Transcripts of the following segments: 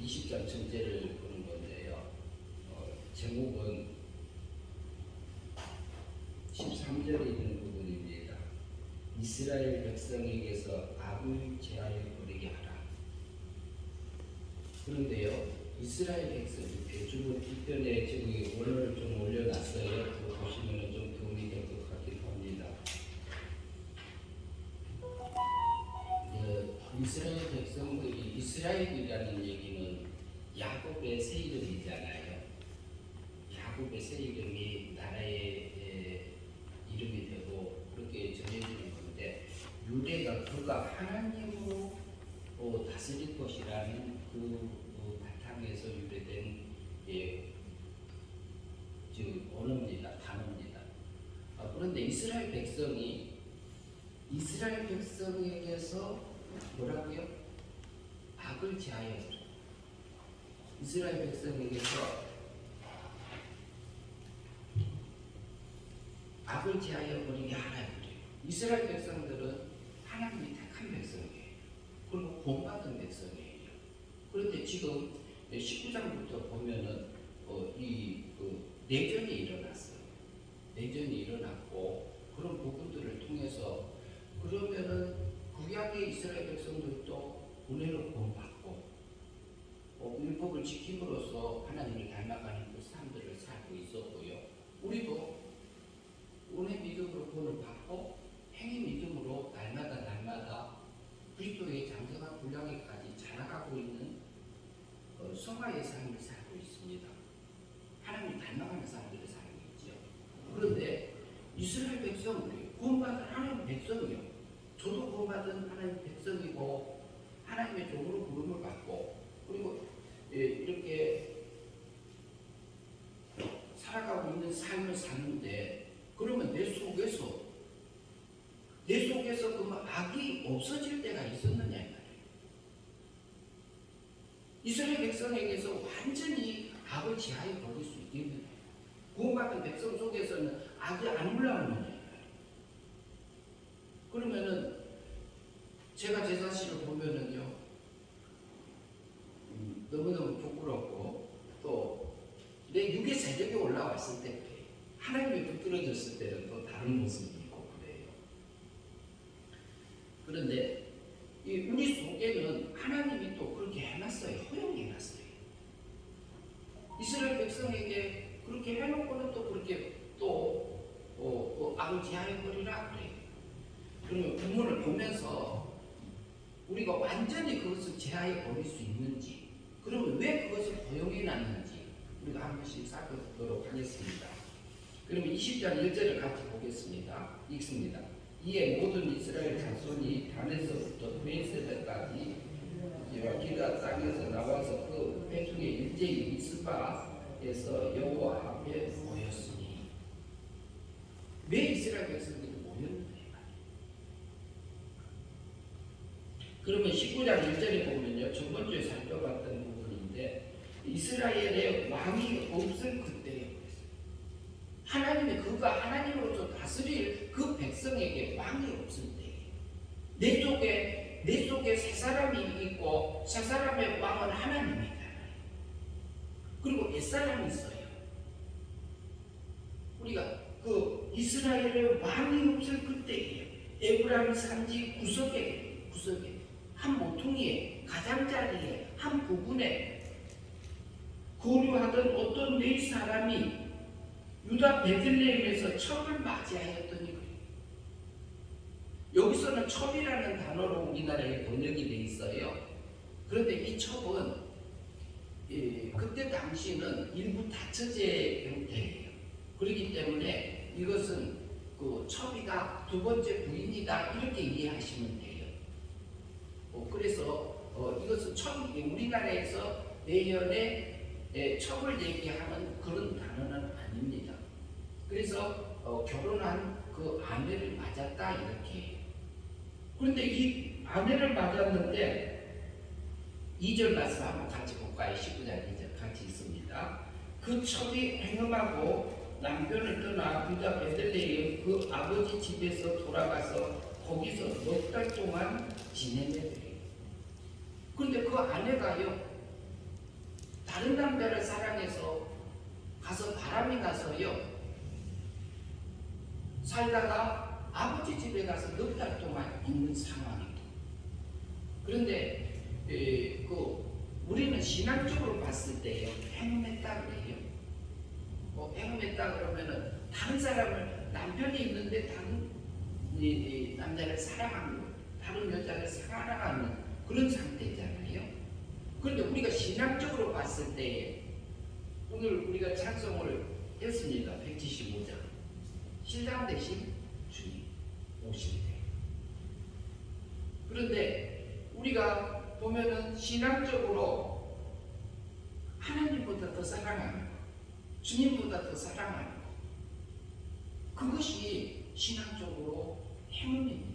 20장 전제를 보는 건데요. 제목은 13절에 있는 부분입니다. 이스라엘 백성에게서 악을 제하여 버리게 하라. 그런데요, 이스라엘 백성이 대주문 뒷편에 저기 원어를 좀 올려놨어요. 그거 보시면 좀 도움이 될 것 같긴 합니다. 이스라엘 백성들이, 이스라엘이라는 얘기는 야곱의 새 이름이잖아요. 야곱의 새 이름이 나라의 이름이 되고 그렇게 전해지는 건데, 유대가 그가 하나님으로 다스릴 것이라는 그 바탕에서 유래된 언어입니다. 단어입니다. 그런데 이스라엘 백성에게서 뭐라고요? 악을 제하여 이스라엘 백성에게서 악을 제하여 버리게 하라. 이스라엘 백성들은 하나님이 택한 백성이에요. 그리고 본받은 백성이에요. 그런데 지금 19장부터 보면은 내전이 일어났어요. 내전이 일어났고 그런 부분들을 통해서 그러면은 구약의 이스라엘 백성들도 은혜로 구원받고 율법을 지킴으로써 하나님을 닮아가는 그 삶들을 살고 있었고요. 우리도 은혜 믿음으로 구원을 받고 행위 믿음으로 날마다 그리스도의 장성한 분량에까지 자라가고 있는 성화의 삶을 살고 있습니다. 하나님을 닮아가는 삶들을 살고 있죠. 그런데 이스라엘 백성들이 구원받은 하나님 백성이요. 저도 구원받은 하나님 백성이고 하나님의 종으로 부름을 받고 그리고 이렇게 살아가고 있는 삶을 사는데, 그러면 내 속에서 그 악이 없어질 때가 있었느냐 이 말이에요. 이스라엘 백성에게서 완전히 악을 제하여 버릴 수 있겠느냐. 구원받은 백성 속에서는 악이 안 올라오느냐. 그러면은 제가 제 자신을 보면은요, 너무너무 부끄럽고 또 내 육의 세력이 올라왔을 때 그래요. 하나님이 붙들어졌을 때는 또 다른 모습이 있고 그래요. 그런데 우리 속에는 하나님이 또 그렇게 해놨어요. 허용해놨어요. 이스라엘 백성에게 그렇게 해놓고는 또 그렇게 또 악을 제하여 버리라 그래요. 그러면 본문을 보면서 우리가 완전히 그것을 제하여 버릴 수 있는지, 그러면 왜 그것을 허용해놨는지 우리가 한 번씩 살펴보도록 하겠습니다. 그러면 20장 1절을 같이 보겠습니다. 읽습니다. 이에 모든 이스라엘 자손이 단에서부터 베세다까지 기라 땅에서 나와서 그 회중의 일제히 미스바에서 여호와 앞에 모였으니. 왜 이스라엘 백성들이 모였는가? 그러면 19장 1절에 보면요, 저번주에 살펴봤던 부분인데, 이스라엘의 왕이 없을 그때에 하나님이 그가 하나님으로서 다스릴 그 백성에게 왕이 없을 때에 내 속에 새 사람이 있고 새 사람의 왕은 하나님이잖아요. 그리고 옛사람이 있어요. 우리가 그 이스라엘의 왕이 없을 그때에 에브라임 산지 구석에 한 모퉁이에 가장자리에 한 부분에 거류하던 어떤 네 사람이 유다 베들레헴에서 첩을 맞이하였더니 그래요. 여기서는 첩이라는 단어로 우리나라에 번역이 돼 있어요. 그런데 이 첩은 그때 당시는 일부 다처제 형태예요. 그렇기 때문에 이것은 그 첩이가 두 번째 부인이다 이렇게 이해하시면 돼요. 그래서 이것은 첩이 우리나라에서 내년에 첩을 얘기하는 그런 단어는 아닙니다. 그래서 결혼한 그 아내를 맞았다 이렇게. 그런데 이 아내를 맞았는데 2절 말씀 한번 같이 볼까요? 19장 2절 같이 있습니다. 그 첩이 행음하고 남편을 떠나 유다 베들레헴 그 아버지 집에서 돌아가서 거기서 넉 달 동안 지내매. 그런데 그 아내가요 다른 남자를 사랑해서 가서 바람이 나서요. 살다가 아버지 집에 가서 넉 달 동안 있는 상황이고. 그런데 우리는 신앙적으로 봤을 때요, 행음했다 그래요. 행음했다 그러면은 다른 사람을, 남편이 있는데 다른 이 남자를 사랑하는, 다른 여자를 사랑하는 그런 상태잖아요. 그런데 우리가 신앙적으로 봤을 때, 오늘 우리가 찬송을 했습니다. 175장. 신랑 대신 주님 오실 때. 그런데 우리가 보면은 신앙적으로 하나님보다 더 사랑하는 것, 주님보다 더 사랑하는 것, 그것이 신앙적으로 행운입니다.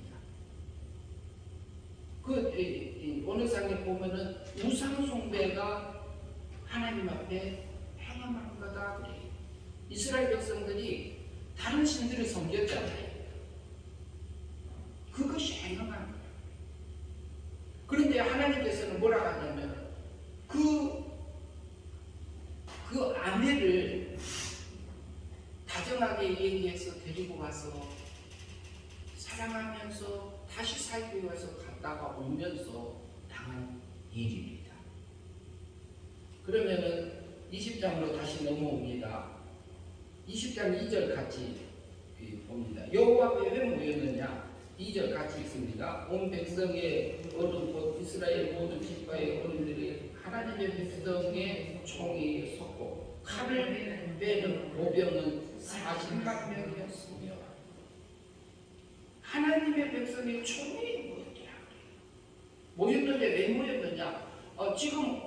어느 상에 보면은 우상 숭배가 하나님 앞에 행함한 거다 그래요. 이스라엘 백성들이 다른 신들을 섬겼잖아요. 그것이 행함한 거예요. 그런데 하나님께서는 뭐라고 하냐면 그 아내를 다정하게 얘기해서 데리고 와서 사랑하면서 다시 살기 위해서 갔다가 오면서 당한 일입니다. 그러면은 20장으로 다시 넘어옵니다. 20장 2절 같이 봅니다. 여호와 앞에 왜 모였느냐? 2절 같이 있습니다. 온 백성의 어른 곧 이스라엘 모든 지파의 어른들이 하나님의 백성의 총이 섰고 칼을 빼는 보병은 40만 명이었으며 하나님의 백성의 총이 모였더라. 모였는데 왜 모였느냐? 지금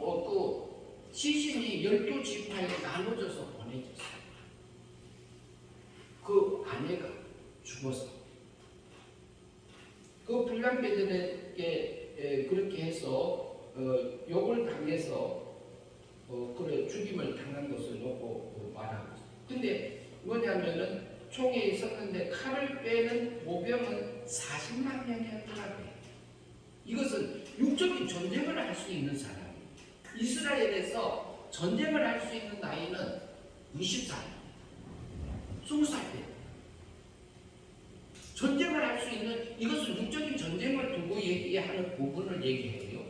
시신이 12지파에 나눠져서 보내졌어요. 그 아내가 죽어서 그 빌람배들에게 그렇게 해서 욕을 당해서 그래 죽임을 당한 것을 놓고 말하고 있어요. 근데 뭐냐면은 총에 있었는데 칼을 빼는 모병은 40만 명이었더라고요. 이것은 육적인 전쟁을 할 수 있는 사람. 이스라엘에서 전쟁을 할 수 있는 나이는 20살, 20살 때. 전쟁을 할 수 있는, 이것은 육적인 전쟁을 두고 얘기하는 부분을 얘기해요.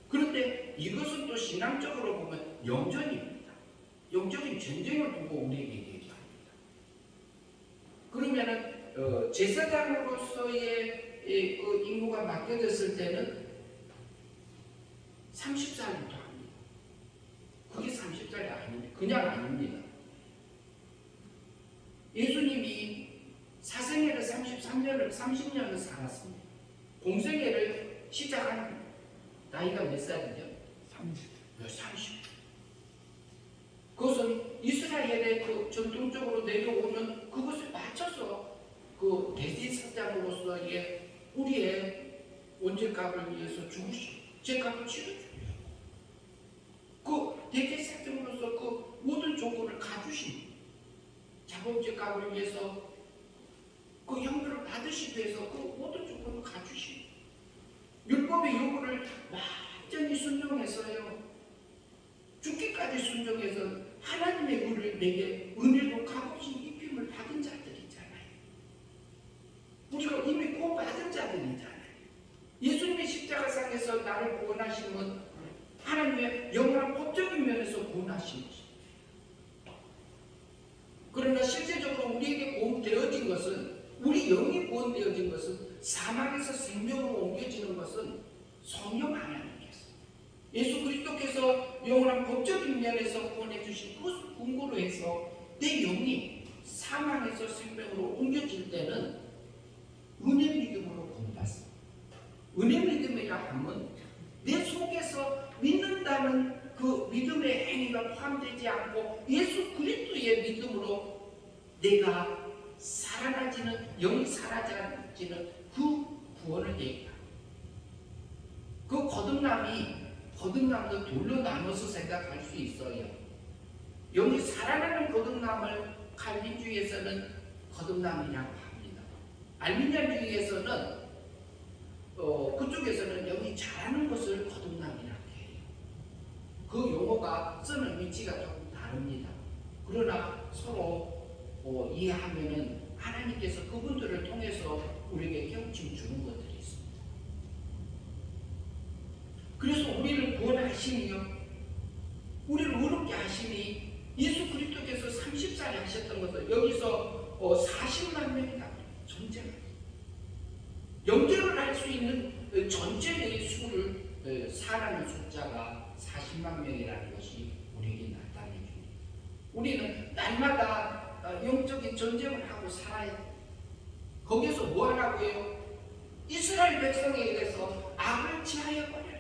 그런데 이것은 또 신앙적으로 보면 영전입니다. 영적인 전쟁을 두고 우리에게 얘기합니다. 그러면은 제사장으로서의 임무가 맡겨졌을 때는 30살부터 합니다. 그게 30살이 아닙니다. 그냥 아닙니다. 예수님이 사생애를 30년을 살았습니다. 공생애를 시작한 나이가 몇 살이죠? 30. 그것은 이스라엘의 그 전통적으로 내려오는 그것에 맞춰서 그 대제사장으로서의 우리의 원죄값을 위해서 죽으시고 제 값을 치러주려고 그 대제사장으로서 그 모든 조건을 갖추신 자범죄 값을 위해서 그 형벌을 받으시기 위해서 그 모든 조건을 갖추신 율법의 요구를 완전히 순종해서요. 죽기까지 순종해서 하나님의 은을 내게 은혜로 값없이 입힘을 받은 자들이잖아요. 우리가 이미 구원받은 자들이잖아요. 예수님의 십자가상에서 나를 구원하심은 하나님의 영원한 법적인 면에서 구원하신 것입니다. 그러나 실제적으로 우리에게 구원되어진 것은, 우리 영이 구원되어진 것은, 사망에서 생명으로 옮겨지는 것은 성령 하나님께서, 예수 그리스도께서 영원한 법적인 면에서 구원해 주신 그것을 근거로 해서 내 영이 사망에서 생명으로 옮겨질 때는 은혜 믿음으로 구원받습니다. 은혜 믿음이라 하면 내 속에서 믿는다는 그 믿음의 행위가 포함되지 않고 예수 그리스도의 믿음으로 내가 살아나지는, 영이 사라지는 그 구원을 얘기합니다. 그 거듭남도 둘로 나눠서 생각할 수 있어요. 영이 살아나는 거듭남을 칼빈주의에서는 거듭남이라고 합니다. 알미니안주의에서는 그쪽에서는 영이 자라는 것을 거듭남이라고 해요. 그 용어가 서로가 쓰는 위치가 조금 다릅니다. 그러나 서로 이해하면은 하나님께서 그분들을 통해서 우리에게 깨우침 주는 것들이 있습니다. 그래서 우리를 구원하시니요, 우리를 의롭게 하시니 예수 그리스도께서 30살에 하셨던 것을 여기서 40만 명이다 존재합니다. 영접을 할 수 있는 전체의 수를 사람의 숫자가 40만 명이라는 것이 우리에게 나타내 줍니다. 우리는 날마다 영적인 전쟁을 하고 살아야 돼요. 거기서 뭐 하라고요? 이스라엘 백성에 대해서 악을 지하여 버려라.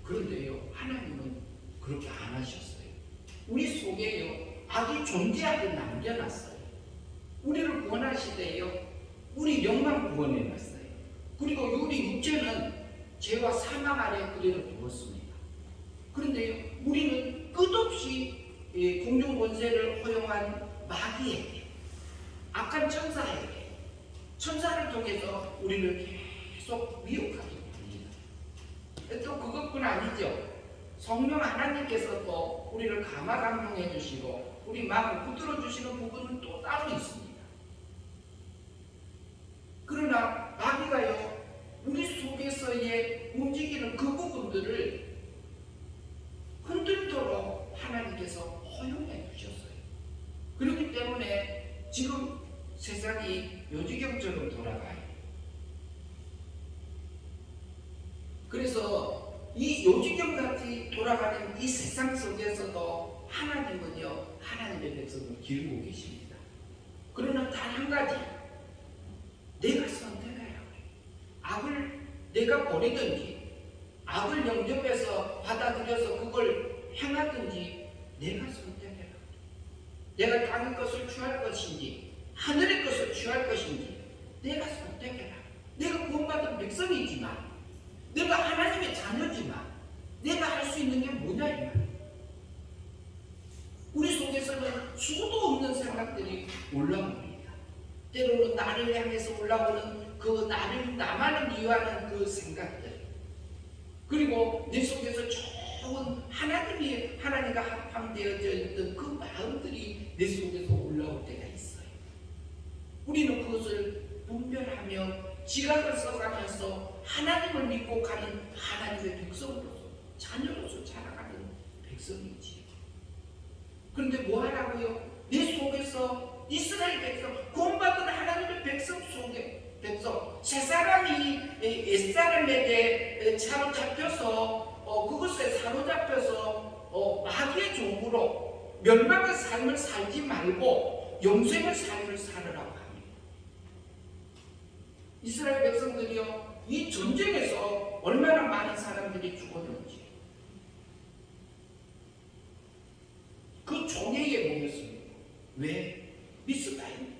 그런데요, 하나님은 그렇게 안 하셨어요. 우리 속에요, 악이 존재하게 남겨놨어요. 우리를 구원하시되요, 우리 영만 구원해놨어요. 그리고 우리 육체는 죄와 사망 아래 그대로 두었습니다. 그런데요, 우리는 끝없이 공중 권세를 허용한 마귀에게, 악한 천사에게, 천사를 통해서 우리를 계속 미혹하게 됩니다. 또 그것뿐 아니죠. 성령 하나님께서 또 우리를 감화감동해 주시고 우리 마음을 붙들어 주시는 부분은 또 따로 있습니다. 그러나 마귀가요, 우리 속에서의 움직이는 그 부분들을 흔들도록 하나님께서 허용해 주셨어요. 그렇기 때문에 지금 세상이 요지경처럼 돌아가요. 그래서 이 요지경같이 돌아가는 이 세상 속에서도 하나님은요, 하나님의 백성을 기르고 계십니다. 그러나 단 한 가지, 내가 선택해라. 악을 내가 버리든지 악을 영접해서 받아들여서 그걸 행하든지 내가 선택해라. 내가 땅의 것을 취할 것인지 하늘의 것을 취할 것인지 내가 선택해라. 내가 구원받은 백성이지만, 내가 하나님의 자녀지만 내가 할 수 있는 게 뭐냐 이 말이에요. 우리 속에서는 수도 없는 생각들이 올라옵니다. 때로는 나를 향해서 올라오는 그 나만을 미워하는 그 생각들, 그리고 내 속에서 좋은 하나님과 합함되어져 있던 그 마음들이 내 속에서 올라올 때가 있어요. 우리는 그것을 분별하며 지각을 써가면서 하나님을 믿고 가는 하나님의 백성으로서, 자녀로서 자라가는 백성이지. 그런데 뭐 하라고요? 내 속에서 이스라엘 백성, 구원받은 하나님의 백성 속에 새 사람이 옛사람에게 사로잡혀서 그것에 사로잡혀서 마귀의 종으로 멸망의 삶을 살지 말고 영생의 삶을 살으라고 합니다. 이스라엘 백성들이요, 이 전쟁에서 얼마나 많은 사람들이 죽었는지 그 종에게 모였습니다. 왜? 미스바입니다.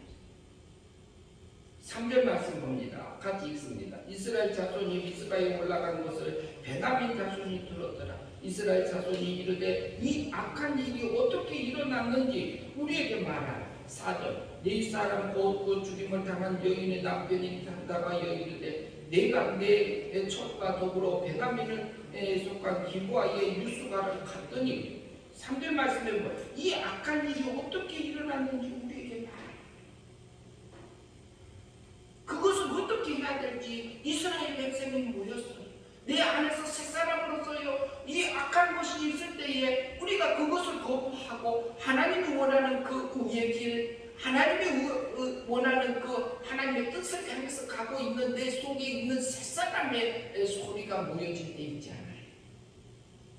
3절 말씀 봅니다. 같이 읽습니다. 이스라엘 자손이 미스바에 올라간 것을 베냐민 자손이 들었더라. 이스라엘 자손이 이르되 이 악한 일이 어떻게 일어났는지 우리에게 말하라. 4절 네 사람 곧 그 죽임을 당한 여인의 남편이 다가와 이르되 내가 내 첩과 더불어 베냐민에 속한 기브아의 유수가를 갔더니 3절 말씀에 보면 이 악한 일이 어떻게 일어났는지 우리에게 말하라. 그것을 어떻게 해야 될지 이스라엘 백성이 모였어요. 내 안에서 새 사람으로서요, 이 악한 것이 있을 때에 우리가 그것을 거부하고 하나님이 원하는 그 우의 길, 하나님이 원하는 그 하나님의 뜻을 향해서 가고 있는 내 속에 있는 새 사람의 소리가 모여질 때 있지 않아요.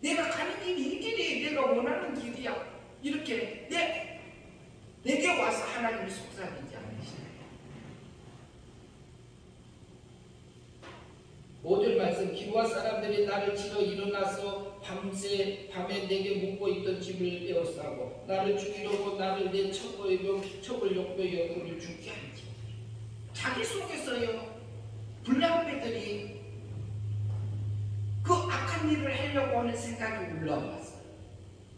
내가 가는 길이 이 길이 내가 원하는 길이야. 이렇게 내게 와서 하나님이 속삭이지 않으시나요? 5절 말씀 기브아 사람들이 나를 치러 일어나서 밤에 내게 묵고 있던 집을 에워싸고 나를 죽이려고 나를 내 첩을 욕되여 그를 죽게 하지. 자기 속에서요, 불량배들이 그 악한 일을 하려고 하는 생각이 올라왔어요.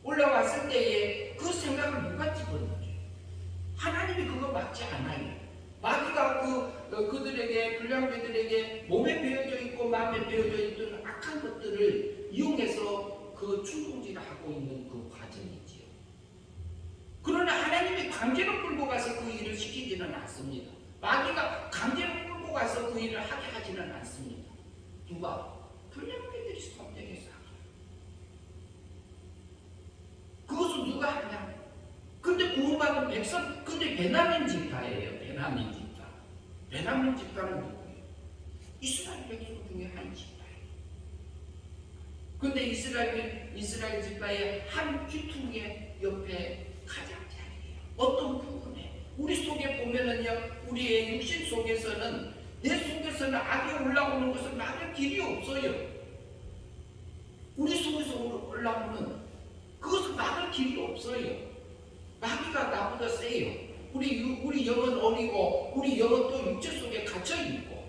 올라왔을 때에 그 생각을 누가 집어넣어요? 하나님이 그거 맞지 않아요. 마귀가 그들에게, 불량배들에게 몸에 배어져 있고 마음에 배어져 있던 악한 것들을 가고 있는 그 과정이지요. 그러나 하나님이 강제로 끌고 가서 그 일을 시키지는 않습니다. 마귀가 강제로 끌고 가서 그 일을 하게 하지는 않습니다. 누가? 불량배들이 선택해서 하죠. 그것은 누가 하냐? 근데 구원받은 백성, 근데 베냐민 지파예요. 베냐민 지파. 베냐민 지파는 누구예요? 이스라엘 백성 중에 한 지파예요. 근데 이스라엘 지파의 한 귀퉁이의 옆에 가장자리예요. 어떤 부분에? 우리 속에 보면은요, 우리의 육신 속에서는, 내 속에서는 악이 올라오는 것은 막을 길이 없어요. 우리 속에서 올라오는 그것은 막을 길이 없어요. 마귀가 나보다 세요. 우리 영은 어리고 우리 영은 또 육체 속에 갇혀 있고.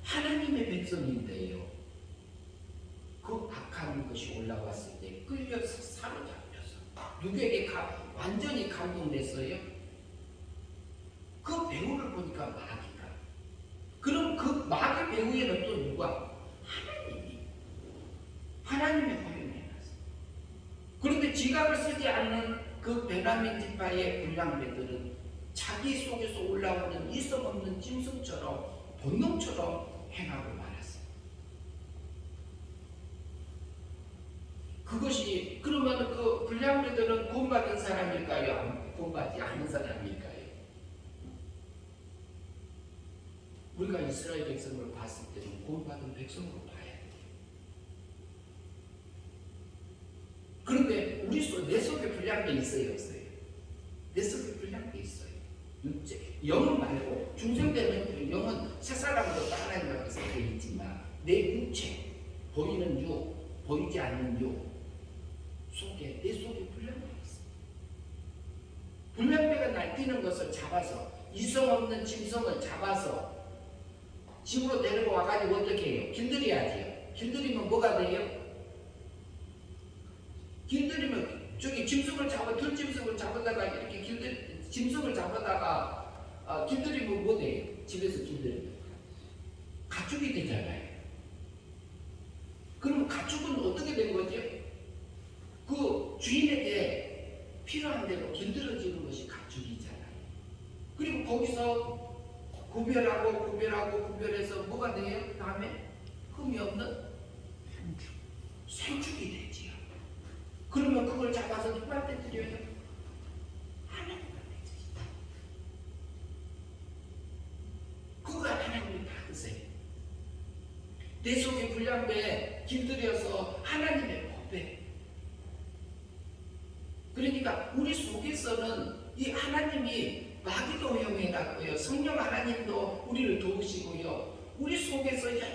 하나님의 백성인데요. 그 악한 것이 올라왔을 때 끌려서 사로잡혀서 누구에게 완전히 감동됐어요? 그 배우를 보니까 마귀가. 그럼 그 마귀 배우에는 또 누가? 하나님의 허용해놨어요. 그런데 지각을 쓰지 않는 그 베냐민 지파의 불량배들은 자기 속에서 올라오는 이성 없는 짐승처럼 본능처럼 행하고 말았어요. 그것이 그러면 그 불량배들은 구원받은 사람일까요? 구원받지 않는 사람일까요? 우리가 이스라엘 백성을 봤을 때는 구원받은 백성으로 봐야 돼요. 그런데 내 속에 불량배 있어요, 없어요? 내 속에 불량배 있어요. 영은 말고 중생되는 영은 새 사람으로 하나님과 섞여 있지만 내 육체, 보이는 육, 보이지 않는 육 속에 내 속에 불량배가 있어요. 불량배가 날뛰는 것을 잡아서 이성 없는 짐승을 잡아서 집으로 데리고 와가지고 어떻게 해요? 길들여야지요. 길들이면 뭐가 돼요? 길들이면 저기 짐승을 들짐승을 잡아다가 이렇게 짐승을 잡아다가 길들이면 뭐 돼요? 집에서 길들이면 가축이 되잖아요. 그러면 가축은 어떻게 된 거죠? 그 주인에게 필요한 대로 길들여지는 것이 가축이잖아요. 그리고 거기서 구별해서 뭐가 돼요? 다음에 흠이 없는 생축이 되지요. 그러면 그걸 잡아서 누구한테 드려요? 하나님한테 드리다. 그걸 하나님이 받으세요. 내 속에 불량배 길들여서 하나님의 법에. 그러니까 우리 속에서는 이 하나님이 마귀도 허용해놨고요. 성령 하나님도 우리를 도우시고요. 우리 속에서 여러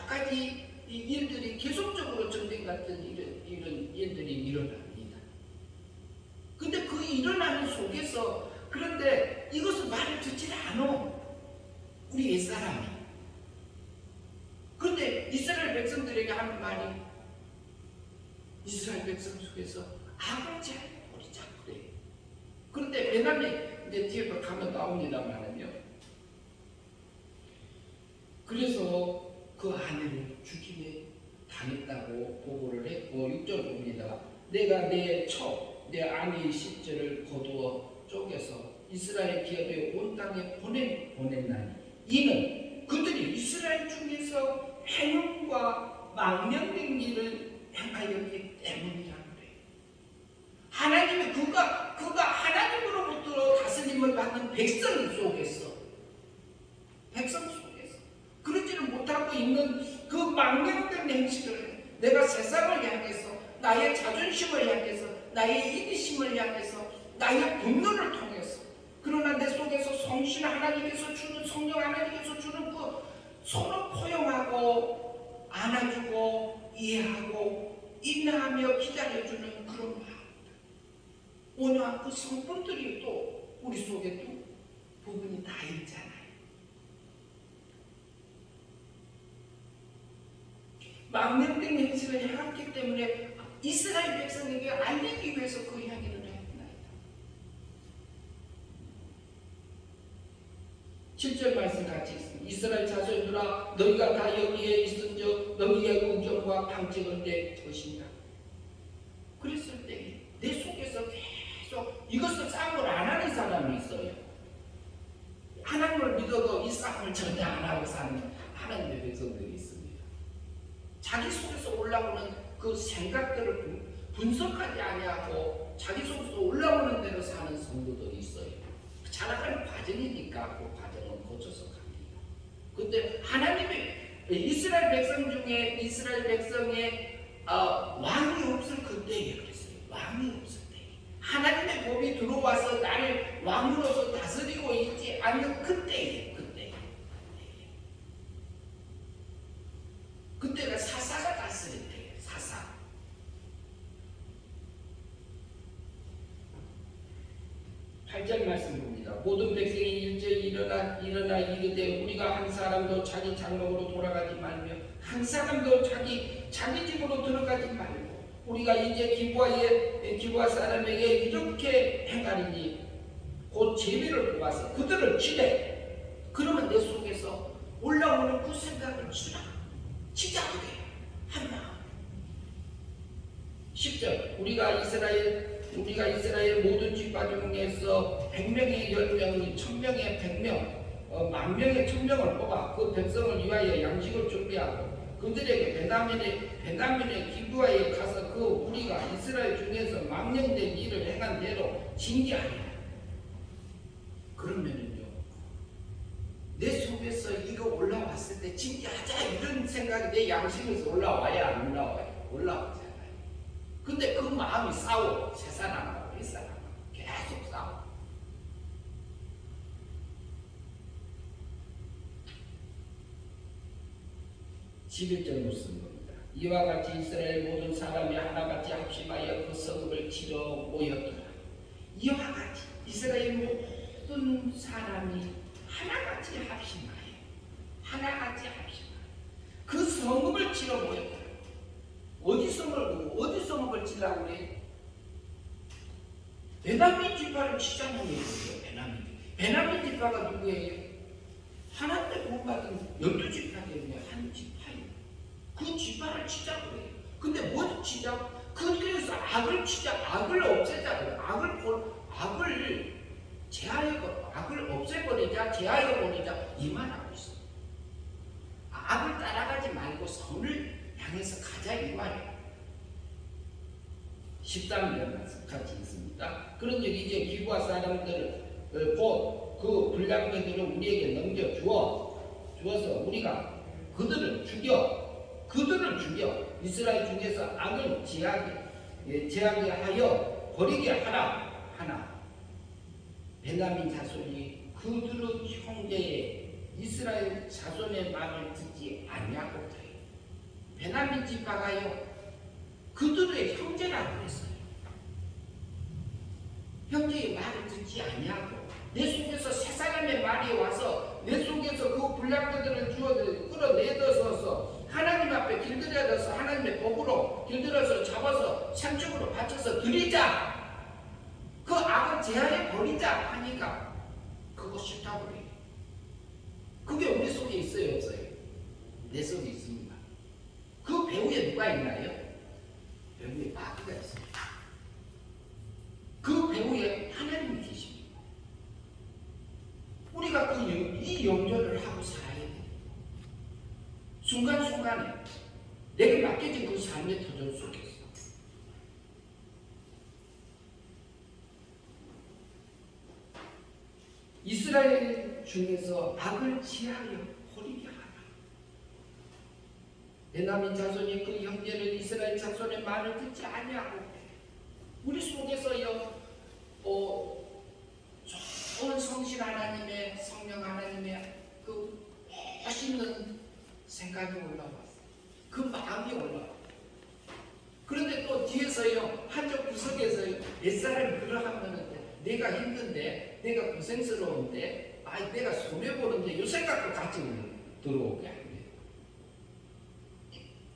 가지 이 일들이 계속적으로 전쟁 같은 이런 일들이 일어납니다. 근데 그 일어나는 속에서 그런데 이것은 말을 듣지 않아. 우리 옛사람이. 그런데 이스라엘 백성들에게 하는 말이 이스라엘 백성 속에서 악을 제하여버리자 그래. 그런데 베냐민 이제 뒤에 가면 나옵니다만은요. 그래서 그 아내를 죽임에 당했다고 보고를 했고 6절 봅니다. 내가 내 아내의 십제를 거두어 쪼개서 이스라엘 기업에 온 땅에 보냈나니 이는 그들이 이스라엘 중에서 행음과 망령된 일을 행하였기 때문이라 그래. 하나님이 그가 하나님으로부터 다스림을 받는 백성 속에서 그러지는 못하고 있는 그 망령된 행실을 내가 세상을 향해서 나의 자존심을 향해서 나의 이기심을 향해서 나의 분노를 통해서 그러나 내 속에서 성신 하나님께서 주는 성령 하나님께서 주는 그 서로 포용하고 안아주고 이해하고 인내하며 기다려주는 그런 마음 온유한 그 성품들이 또 우리 속에 또 부분이 다 있잖아요. 망령된 행실을 행했기 때문에 이스라엘 백성에게 알리기 위해서 그 이야기를 했나이다. 7절 말씀 같이 있습니다. 이스라엘 자손들아 너희가 다 여기에 있은즉 너희의 의견과 방책을 낼 것이냐. 그랬을 때 내 속에서 계속 이것을 싸움을 안 하는 사람이 있어요. 하나님을 믿어도 이 싸움을 전혀 안 하고 사는 하나님의 백성들이 있습니다. 자기 속에서 올라오는 그 생각들을 분석하지 아니하고 자기 속에서 올라오는 대로 사는 성도들이 있어요. 자라가는 과정이니까 그 과정은 거쳐서 갑니다. 근데 하나님의 이스라엘 백성 중에 이스라엘 백성의 왕이 없을 그때에 그랬어요. 왕이 없을 때 하나님의 법이 들어와서 나를 왕으로서 다스리고 있지 않는 그때에 그때가 사사가 다스릴 때예요. 사사. 팔절 말씀 봅니다. 모든 백성이 일제히 일어나 이르되 우리가 한 사람도 자기 장막으로 돌아가지 말며 한 사람도 자기 집으로 들어가지 말고 우리가 이제 기브아 사람에게 이렇게 행하리니 곧 제비를 뽑아서 그들을 치래. 그러면 내 속에서 올라오는 그 생각을 치자하게 한 마음. 10절 우리가 이스라엘 모든 집파 중에서 100명의 10명이 1000명의 100명 10,000명의 1000명을 뽑아 그 백성을 위하여 양식을 준비하고 그들에게 베냐민의 기브아에 가서 그 우리가 이스라엘 중에서 망령된 일을 행한 대로 징계하리라. 그러면은요 내 속에서 이거 올라왔을 때 징계하자 이런 생각이 내 양심에서 올라와야 안 올라와요? 올라오잖아요. 근데 그 마음이 싸워. 세 사람하고 이 사람하고 계속 싸워. (11절) 묻습니다. 이와 같이 이스라엘 모든 사람이 하나같이 합심하여 그 성읍을 치러 모였더라. 이와 같이 이스라엘 모든 사람이 하나같이 합심하여 그 성읍을 치러 모였더라. 어디 성읍을 치려고 그래? 베냐민 지파를 치자는 얘기예요. 베냐민 지파가 누구예요? 하나님의 구원받은 12지파거든요. 한 지파예요. 그 지파를 치자고 해요. 근데 뭘 치자? 그들에서 악을 치자, 악을 없애자, 악을 없애버리자, 제하여버리자 이만 하고 있어. 악을 따라가지 말고 선을 향해서 가자 이 말이에요. 13절 말씀 같이 있습니다. 그런즉 이제 기브아 사람들을 곧 그 불량배들을 우리에게 넘겨주어서 우리가 그들을 죽여 이스라엘 중에서 악을 제하게 하여 버리게 하나 베냐민 자손이 그들의 형제의 이스라엘 자손의 말을 듣지 아니하고 베냐민 지파가요 그들의 형제라고 했어요. 형제의 말을 듣지 아니하고 내 속에서 세 사람의 말이 와서 내 속에서 그 불량배들을 끌어내서 하나님 앞에 길들여서 하나님의 법으로 길들여서 잡아서 산쪽으로 바쳐서 드리자. 그 악을 제하해 버리자 하니까 그거 싫다고 해요. 그게 우리 속에 있어요 없어요? 내 속에 있습니다. 그 배후에 누가 있나요? 배후에 마귀가 있습니다. 그 배후에 하나님이 계십니다. 우리가 이 연결을 하고 살아야 돼요. 순간순간에 내게 맡겨진 그 삶의 터전 속에서 이스라엘 중에서 악을 지하여 버리게 하라. 베냐민 자손이 그 형제를 이스라엘 자손의 말을 듣지 아니하고 우리 속에서요 좋은 성실 하나님의 성령 하나님의 그 멋있는 생각이 올라왔어요. 그 마음이 올라왔어요. 그런데 또 뒤에서요 한쪽 구석에서요 옛사람이 그러하면은 내가 힘든데 내가 고생스러운데 내가 손해보는데 이 생각도 같이 들어오게 합니다.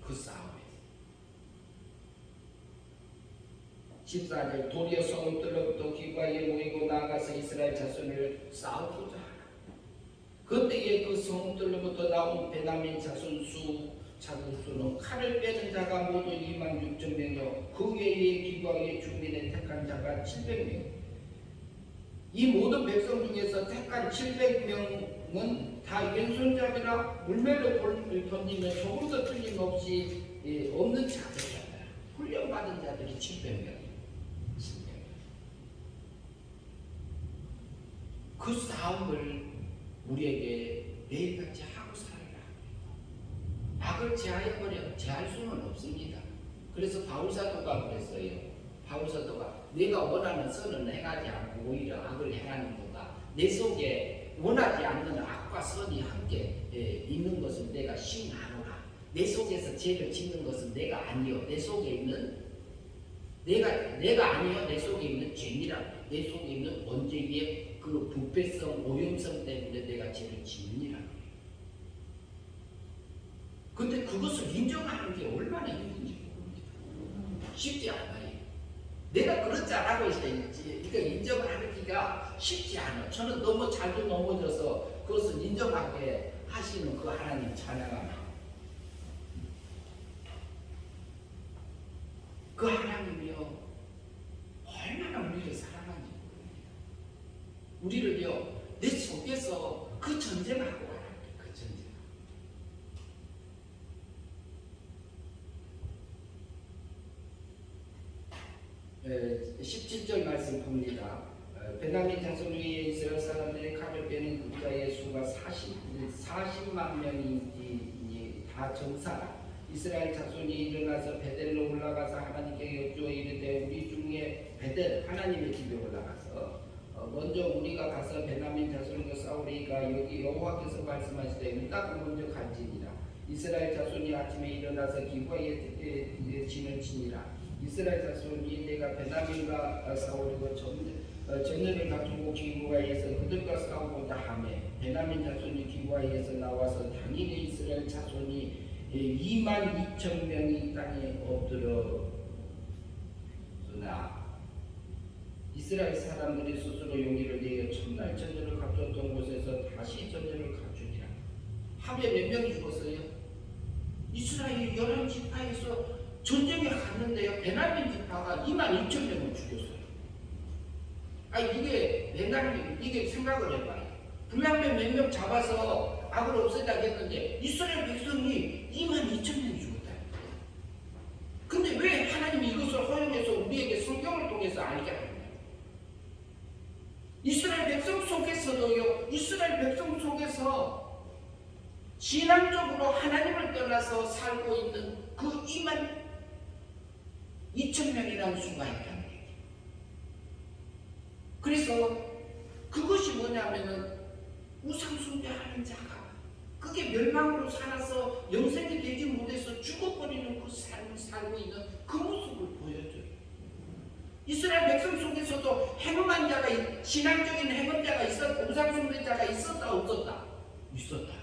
그 싸움에서 14절 도리어 성읍들로부터 기브아에 모이고 나아가서 이스라엘 자손을 싸우고자 하라. 그때에 그 성읍들로부터 나온 베냐민 자손수는 칼을 빼는 자가 모두 2만 6천 명이요 그 외에 기브아의 주민의 택한 자가 700명. 이 모든 백성 중에서 택한 700명은 다 왼손잡이라 물매로 던지면 조금도 틀림없이 없는 자들이었다. 훈련받은 자들이 700명. 그 싸움을 우리에게 매일같이 하고 살아라. 악을 제하여버려. 제할 수는 없습니다. 그래서 바울사도가 그랬어요. 바울사도가 내가 원하는 선은 행하지 않고 오히려 악을 행하는 것과 내 속에 원하지 않는 악과 선이 함께 있는 것은 내가 시인하노라. 내 속에서 죄를 짓는 것은 내가 아니요 내 속에 있는 내가 아니요 내 속에 있는 죄니라. 내 속에 있는 원죄의 그 부패성, 오염성 때문에 내가 죄를 짓느니라. 근데 그것을 인정하는 게 얼마나 힘든지 모릅니다. 쉽지 않아요. 내가 그렇지 않고 있어야지. 이거 인정하기가 쉽지 않아. 저는 너무 잘도 넘어져서 그것을 인정하게 하시는 그 하나님 찬양합니다. 그 하나님이요 얼마나 우리를 사랑하는지 모릅니다. 우리를요 내 속에서 그 전쟁하고 가라. 그 전쟁. 17절 말씀 봅니다. 베냐민 자손 위에 이스라엘 사람들이 칼을 빼는 그자의 수가 40만 명인지 다 전사라. 이스라엘 자손이 일어나서 베델로 올라가서 하나님께 여쭈어 이르되 우리 중에 베델 하나님의 집에 올라가서 먼저 우리가 가서 베냐민 자손과 싸우리까 여기 여호와께서 말씀하시되 유다가 먼저 갈지니라. 이스라엘 자손이 아침에 일어나서 기브아의 진을 치니라. 이스라엘 자손이 내가 베냐민과 싸우려고 전열을 갖추고 기브아에서 그들과 싸우고자 하며 베냐민 자손이 기브아에서 나와서 당일에 이스라엘 자손이 2만 2천 명이 땅에 엎드렸으나 이스라엘 사람들이 스스로 용기를 내어 첫날 전열을 갖췄던 곳에서 다시 전열을 갖추니라. 하루에 몇 명이 죽었어요? 이스라엘 11지파에서 전쟁에 갔는데요 베냐민 지파가 2만 2천 명을 죽였어요. 이게 베냐민 이게 생각을 해봐요. 불량배 몇 명 잡아서 악을 없애자고 했는데 이스라엘 백성이 2만 2천 명이 죽었다. 근데 왜 하나님이 이것을 허용해서 우리에게 성경을 통해서 알게 하느냐? 이스라엘 백성 속에서도요 이스라엘 백성 속에서 신앙적으로 하나님을 떠나서 살고 있는 그 2만 2천 명이라는 수가 있다는 얘기예요. 그래서 그것이 뭐냐면은 우상숭배하는 자가 그게 멸망으로 살아서 영생이 되지 못해서 죽어버리는 그 삶을 살고 있는 그 모습을 보여줘요. 이스라엘 백성 속에서도 행음한 자가 신앙적인 행음자가 있었고 우상숭배자가 있었다 없었다? 있었다.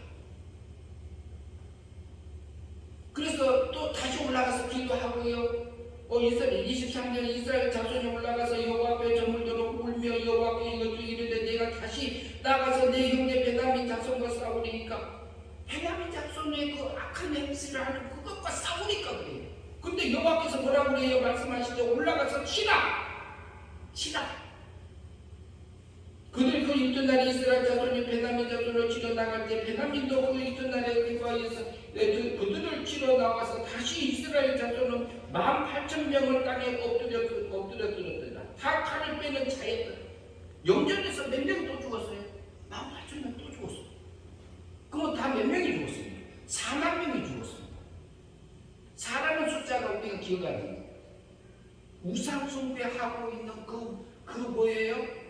그래서 또 다시 올라가서 기도하고요. 23년 이스라엘 자손이 올라가서 여호와 앞에 점을 들어 울며 여호와께 이르되 내가 다시 나가서 내 형제 베냐민 자손과 싸우리니까 베냐민 자손의 그 악한 행실을 하는 그것과 싸우니까 그래요. 근데 여호와께서 뭐라고 그래요? 말씀하시되 올라가서 치라. 그들이 그 이튿날에 이스라엘 자손이 베냐민 자손을 치러 나갈 때 베냐민도 그 이튿날에 기브아에서 그들을 치러 나와서 다시 이스라엘 자손은 18,000명을 땅에 엎드렸더라. 다 칼을 빼는 자였더라. 영전에서 몇 명 또 죽었어요? 18,000명 또 죽었어요. 그럼 다 몇 명이 죽었습니까? 4만 명이 죽었습니다. 4라는 숫자가 우리가 기억하는 거예요. 우상숭배하고 있는 그 뭐예요?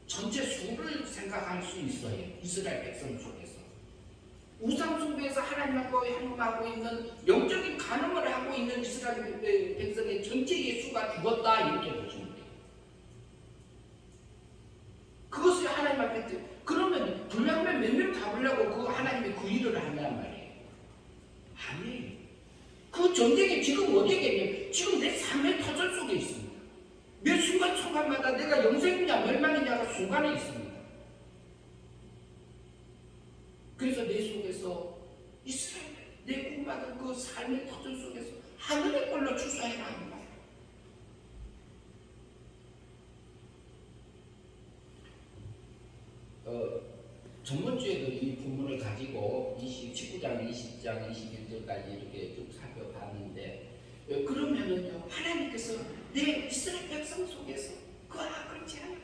전체 수를 생각할 수 있어요. 이스라엘 백성 속에서 우상숭배에서 하나님하고 행동하고 있는 영적인 간음을 하고 있는 이스라엘 백성의 전체의 수가 죽었다 이렇게 보시면 돼요. 그것을 하나님 앞에 그러면 불량면 몇 명 잡으려고 그 하나님이 그 일을 한단 말이에요. 아니에요. 그 전쟁이 지금 어디에 지금 내 삶의 터전 속에 있습니다. 몇 순간마다 내가 영생이냐 멸망이냐가 순간에 있습니다. 그래서 내 속에서 이스라엘 내 꿈받은 그 삶의 터전 속에서 하늘의 꼴로 주소해라 하는 거야. 전번주에도 이 부분을 가지고 19장, 20장, 21절까지 이렇게 쭉 살펴봤는데 그러면은요 하나님께서 내 이스라엘 백성 속에서 그 악을 제하여버리라고.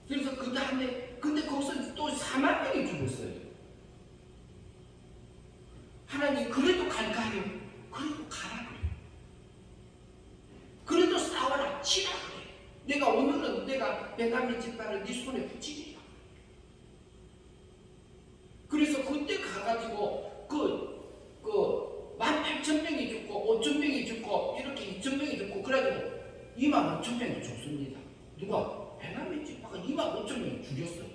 그래서 그 다음에 근데 거기서 또 4만 명이 죽었어요. 하나님 그래도 갈까요? 그래도 가라 그래. 그래도 싸워라 치라 그래. 내가 오늘은 내가 베냐민 지파를 네 손에 붙이리라. 그래서 그때 가가지고 그 18,000명이 죽고 5,000명이 죽고 이렇게 2,000명이 죽고 그래가지고 25,000명이 죽습니다. 누가? 베냐민 지파가 25,000명이 죽였어요.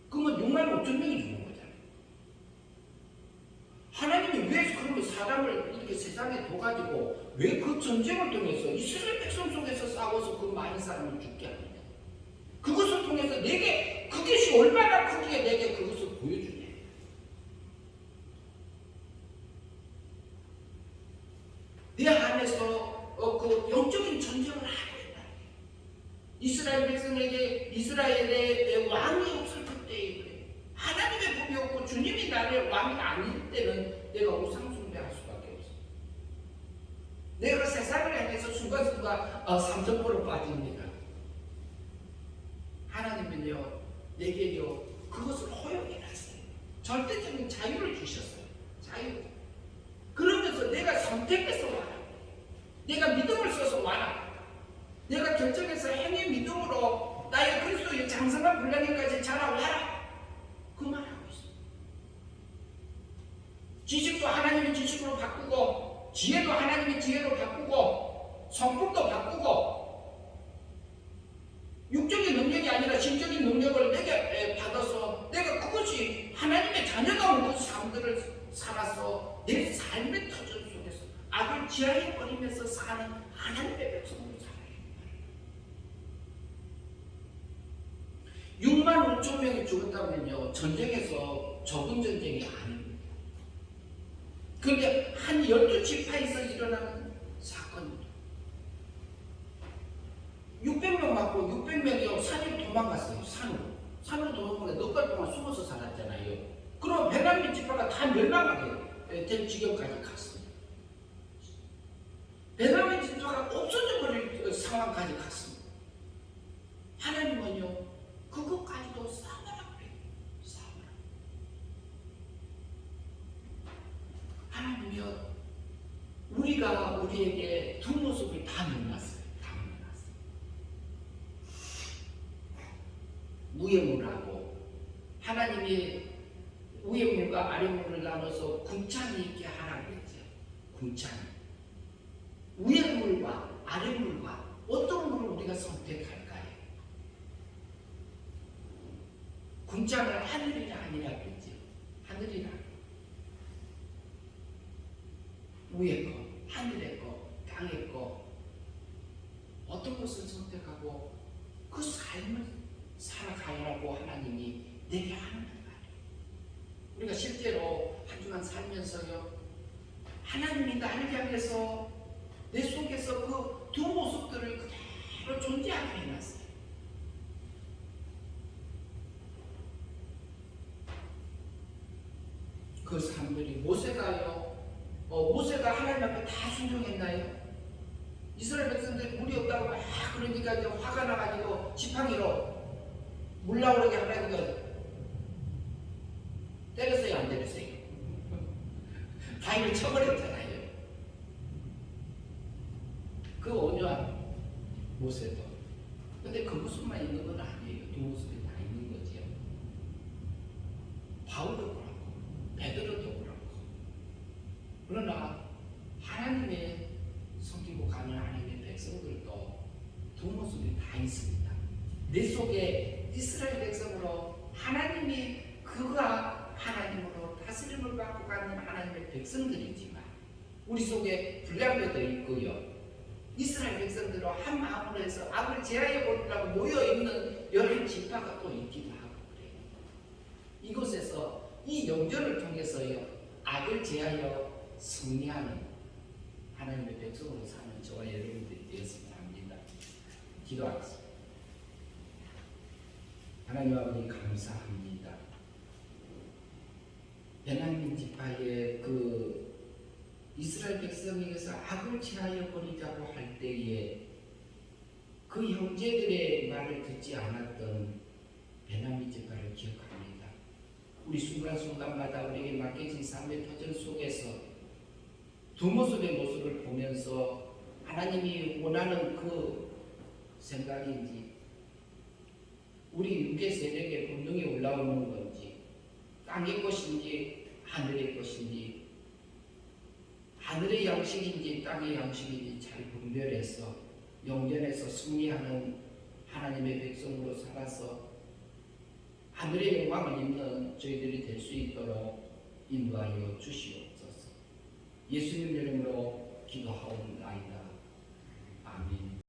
그러면 65,000명이 죽은 거잖아요. 하나님이 왜 그런 사람을 이렇게 세상에 둬가지고 왜 그 전쟁을 통해서 이스라엘 백성 속에서 싸워서 그 많은 사람을 죽게 하느냐? 그것을 통해서 내게 그것이 얼마나 크기에 내게 그것을 보여주냐? 내 안에서 그 영적인 전쟁을 하고 있다. 이스라엘 백성에게 이스라엘의 왕이 없을 그때에 그래. 하나님의 법이 없고 주님이 나를 왕이 아닐 때는 내가 우상 숭배할 수밖에 없어. 내가 세상을 향해서 순간순간 삼천포로 빠집니다. 하나님은요 내게요 그것을 허용해 놨어요. 절대적인 자유를 주셨어요. 자유. 그러면서 내가 선택해서 와라. 내가 믿음을 써서 와라. 내가 결정해서 행위 믿음으로 나의 그리스도의 장성한 분량에까지 자라와라. 그 말하고 있어. 지식도 하나님의 지식으로 바꾸고 지혜도 하나님의 지혜로 바꾸고 성품도 바꾸고 육적인 능력이 아니라 신적인 능력을 내게 받아서 내가 그것이 하나님의 자녀다운 그 삶들을 살아서 내 삶의 터전 속에서 악을 지하해버리면서 사는 하나님의 백성으로 살아야 합니다. 6만 5천 명이 죽었다면요 전쟁에서 적은 전쟁이 아닙니다. 그런데 한 12지파에서 일어나는 사건입니다. 600명 맞고 600명이요 산으로 도망갔어요. 산으로 도망가서 몇 달 동안 숨어서 살았잖아요. 그럼 베냐민 지파가 다 멸망하게 될 지경까지 갔습니다. 베냐민 지파가 없어져 버릴 상황까지 갔습니다. 하나님은요 그것까지도 싸워라 그래요. 싸워라. 하나님이요 우리에게 두 모습을 다 넣어놨어요. 다 넣어놨어요. 무예물하고 하나님이 위에물과 아래물을 나눠서 군창이 있게 하라고 했죠. 군창. 위에물과 아래물과 어떤 물을 우리가 선택할까요? 군창을 하늘이라 아니라고 했죠. 하늘이라. 위에 거, 하늘의 거, 땅의 거 어떤 것을 선택하고 그 삶을 살아가라고 하나님이 내게 하는 거예요. 우리가 실제로 한 주간 살면서요 하나님이 나를 향해서 내 속에서 그 두 모습들을 그대로 존재하게 해놨어요. 그 사람들이 모세가요 모세가 하나님 앞에 다 순종했나요? 이스라엘 백성들이 물이 없다고 막 그러니까 이제 화가 나가지고 지팡이로 물 나오게 하라니까 때렸어요 안 때렸어요? 바위를 쳐버렸잖아요. 그 온유한 모세도. 근데 그 모습만 있는 건 아니에요. 두 모습이 다 있는 거지요. 바울도 그렇고 베드로도 그렇고. 그러나 하나님의 섬기고 가는 하나님의 백성들도 두 모습이 다 있습니다. 내 속에 이스라엘 백성으로 하나님이 그가 하나님으로 다스림을 받고 가는 하나님의 백성들이지만 우리 속에 불량배도 있고요. 이스라엘 백성들로 한 마음으로 해서 악을 제하여 버리려고 모여있는 11지파가 또 있기도 하고 그래요. 이 영전을 통해서요 악을 제하여 승리하는 하나님의 백성으로 사는 저와 여러분들이 되었으면 합니다. 기도하겠습니다. 하나님 아버지 감사합니다. 베냐민 지파의 그 이스라엘 백성에게서 악을 제하여 버리자고 할 때에 그 형제들의 말을 듣지 않았던 베냐민 지파를 기억합니다. 우리 순간순간마다 우리에게 맡겨진 삶의 터전 속에서 두 모습의 모습을 보면서 하나님이 원하는 그 생각인지 우리 육의 세력의 본능이 올라오는 건지 땅의 것인지 하늘의 것인지 하늘의 양식인지 땅의 양식인지 잘 분별해서 영전에서 승리하는 하나님의 백성으로 살아서 하늘의 영광을 입는 저희들이 될 수 있도록 인도하여 주시옵소서. 예수님 이름으로 기도하옵나이다.